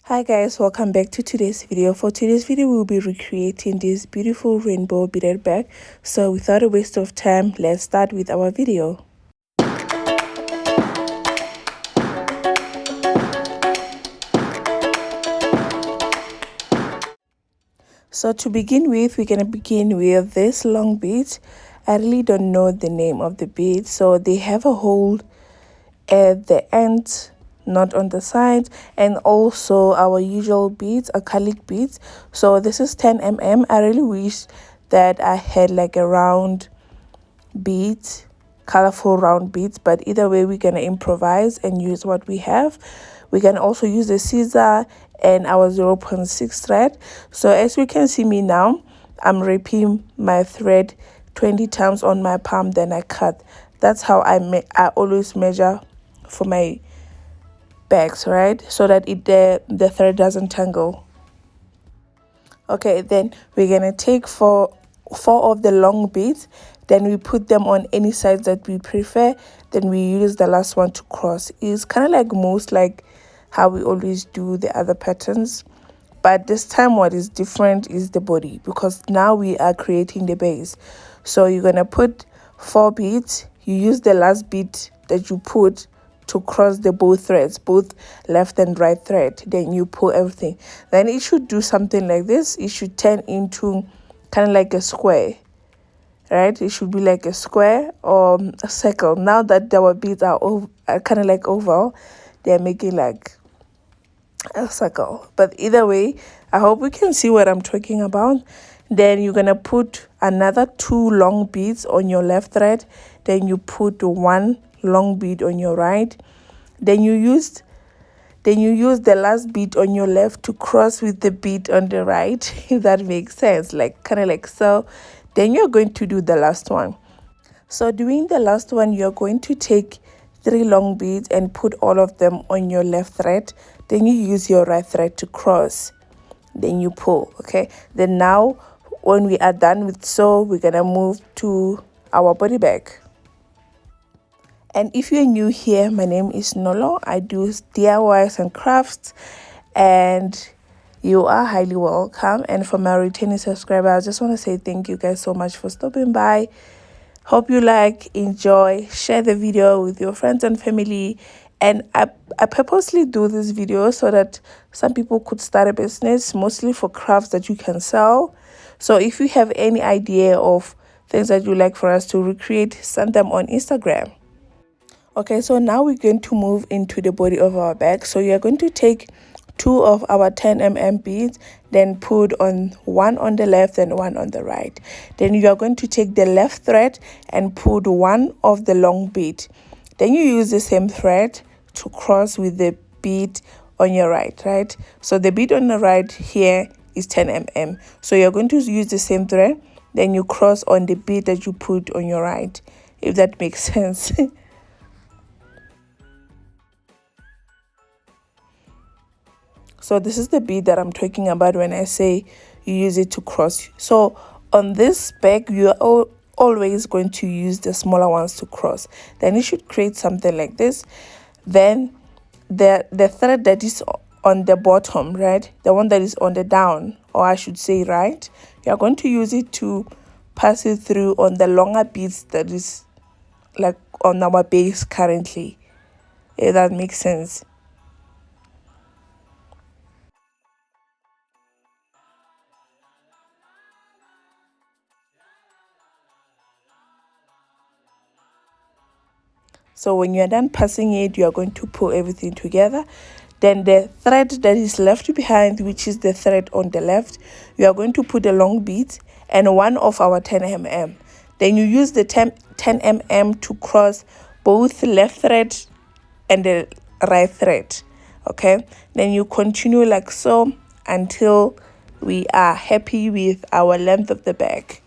Hi guys, welcome back to today's video. For today's video, we'll be recreating this beautiful rainbow beaded bag. So without a waste of time, let's start with our video. So to begin with, we're going to begin with this long bead. I really don't know the name of the bead. So they have a hole at the end, not on the side, and also our usual beads, acrylic beads. So this is 10 mm. I really wish that I had like a round bead, colorful round beads, but either way we're gonna improvise and use what we have. We can also use a scissor and our 0.6 thread. So as you can see me now, I'm wrapping my thread 20 times on my palm, then I cut. That's how I always measure for my bags, right? So that the thread doesn't tangle. Okay, then we're gonna take four of the long beads, then we put them on any side that we prefer, then we use the last one to cross. It's kind of like most like how we always do the other patterns, but this time what is different is the body, because now we are creating the base. So you're gonna put 4 beads, you use the last bead that you put to cross the both threads, both left and right thread, then you pull everything. Then it should do something like this. It should turn into kind of like a square, right? It should be like a square or a circle. Now that our beads are kind of like oval, they're making like a circle. But either way, I hope we can see what I'm talking about. Then you're gonna put another 2 long beads on your left thread, then you put 1 long bead on your right, then you use the last bead on your left to cross with the bead on the right, if that makes sense, like kind of like so. Then you're going to do the last one. So doing the last one, you're going to take 3 long beads and put all of them on your left thread, then you use your right thread to cross, then you pull. Okay, then now when we are done with sew, we're gonna move to our body bag. And if you're new here, my name is Nolo. I do DIYs and crafts, and you are highly welcome. And for my returning subscribers, I just want to say thank you guys so much for stopping by. Hope you like, enjoy, share the video with your friends and family. And I purposely do this video so that some people could start a business, mostly for crafts that you can sell. So if you have any idea of things that you like for us to recreate, send them on Instagram. Okay, so now we're going to move into the body of our bag. So you're going to take 2 of our 10 mm beads, then put on 1 on the left and 1 on the right. Then you are going to take the left thread and put 1 of the long bead. Then you use the same thread to cross with the bead on your right? So the bead on the right here is 10 mm. So you're going to use the same thread, then you cross on the bead that you put on your right, if that makes sense. So this is the bead that I'm talking about when I say you use it to cross. So on this bag, you are always going to use the smaller ones to cross. Then you should create something like this. Then the thread that is on the bottom, right, the one that is on the down, or I should say right, you are going to use it to pass it through on the longer beads that is like on our base currently, if that makes sense. So when you're done passing it, you are going to pull everything together. Then the thread that is left behind, which is the thread on the left, you are going to put a long bead and 1 of our 10 mm. Then you use the 10 mm to cross both left thread and the right thread. Okay, then you continue like so until we are happy with our length of the bag.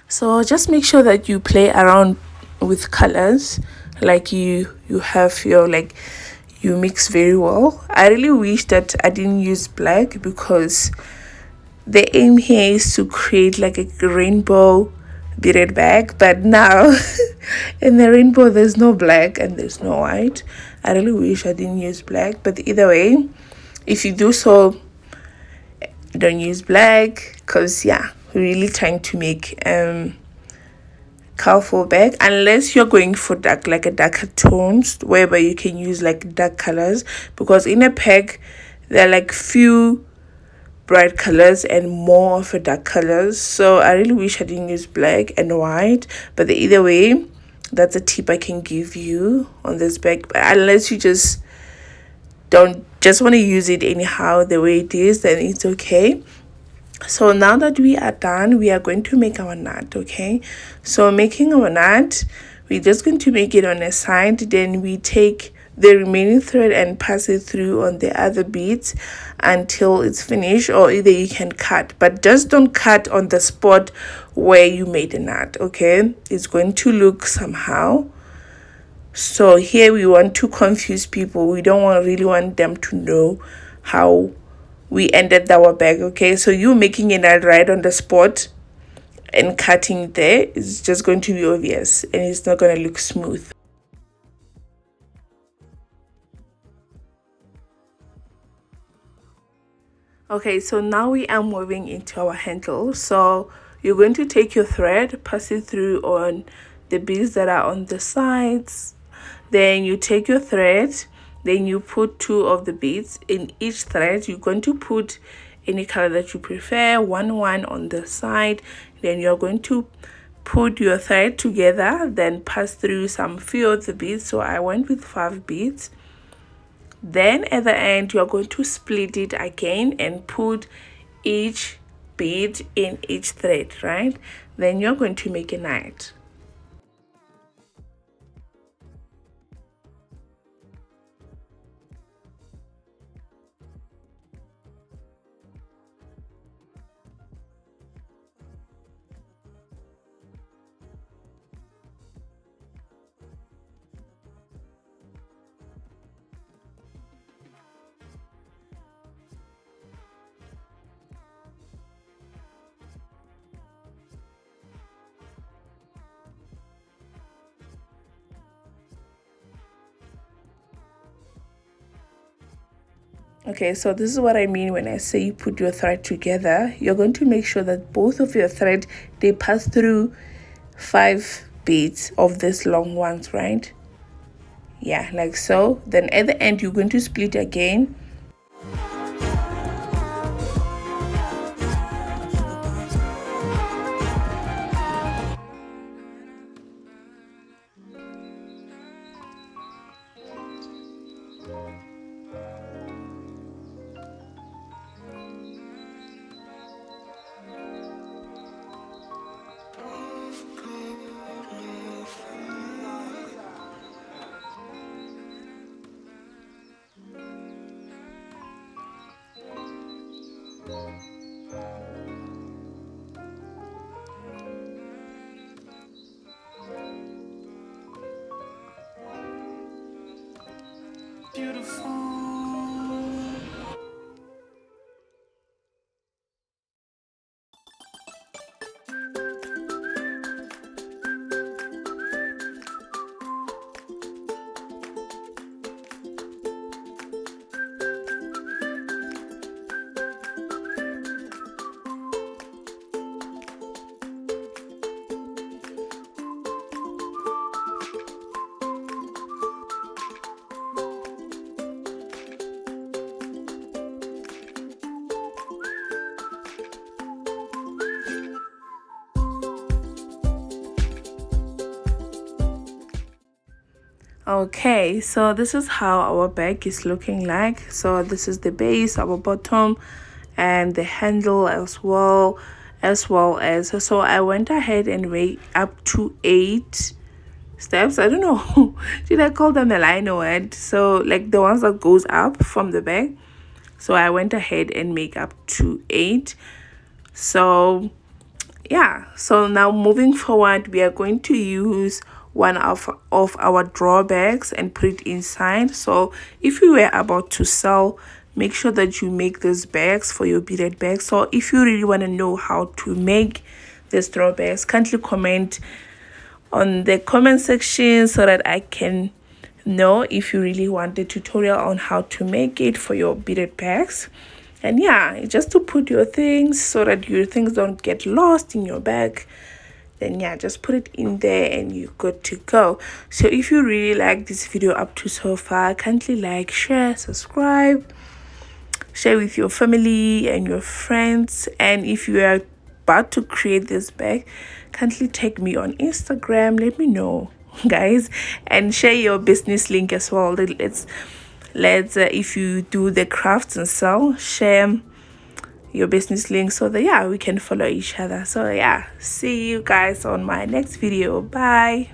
So just make sure that you play around with colors, like you have your, like, you mix very well. I really wish that I didn't use black, because the aim here is to create like a rainbow beaded bag, but now in the rainbow there's no black and there's no white. I really wish I didn't use black, but either way, if you do so, don't use black, because yeah, we're really trying to make colorful bag, unless you're going for dark, like a darker tones, whereby you can use like dark colors, because in a pack there are like few bright colors and more of a dark colors. So I really wish I didn't use black and white, but either way, that's a tip I can give you on this bag. But unless you just don't just want to use it anyhow the way it is, then it's okay. So now that we are done, we are going to make our knot. Okay, so making our knot, we're just going to make it on a side, then we take the remaining thread and pass it through on the other beads until it's finished, or either you can cut, but just don't cut on the spot where you made a knot. Okay, it's going to look somehow. So here we want to confuse people. We don't really want them to know how we ended our bag. Okay, so you making a knot right on the spot and cutting there is just going to be obvious, and it's not going to look smooth. Okay, so now we are moving into our handle. So you're going to take your thread, pass it through on the beads that are on the sides. Then you take your thread, then you put two of the beads in each thread. You're going to put any color that you prefer, one on the side. Then you're going to put your thread together, then pass through some few of the beads. So I went with 5 beads. Then at the end, you're going to split it again and put each bead in each thread, right? Then you're going to make a knot. Okay, so this is what I mean when I say you put your thread together. You're going to make sure that both of your thread, they pass through 5 beads of this long ones, right? Yeah, like so. Then at the end, you're going to split again. Okay, so this is how our bag is looking like. So this is the base, our bottom, and the handle as well as so I went ahead and weighed up to 8 steps. I don't know, did I call them a line or what? So like the ones that goes up from the bag. So I went ahead and make up to 8. So yeah, so now moving forward, we are going to use one of our drawer bags and put it inside. So if you were about to sell, make sure that you make those bags for your beaded bags. So if you really want to know how to make these drawer bags, kindly comment on the comment section so that I can know if you really want the tutorial on how to make it for your beaded bags. And yeah, just to put your things so that your things don't get lost in your bag, then yeah, just put it in there and you're good to go. So if you really like this video up to so far, kindly like, share, subscribe, share with your family and your friends. And if you are about to create this bag, kindly tag me on Instagram, let me know guys, and share your business link as well. Let's if you do the crafts and sell, share your business link so that yeah, we can follow each other. So yeah, see you guys on my next video. Bye.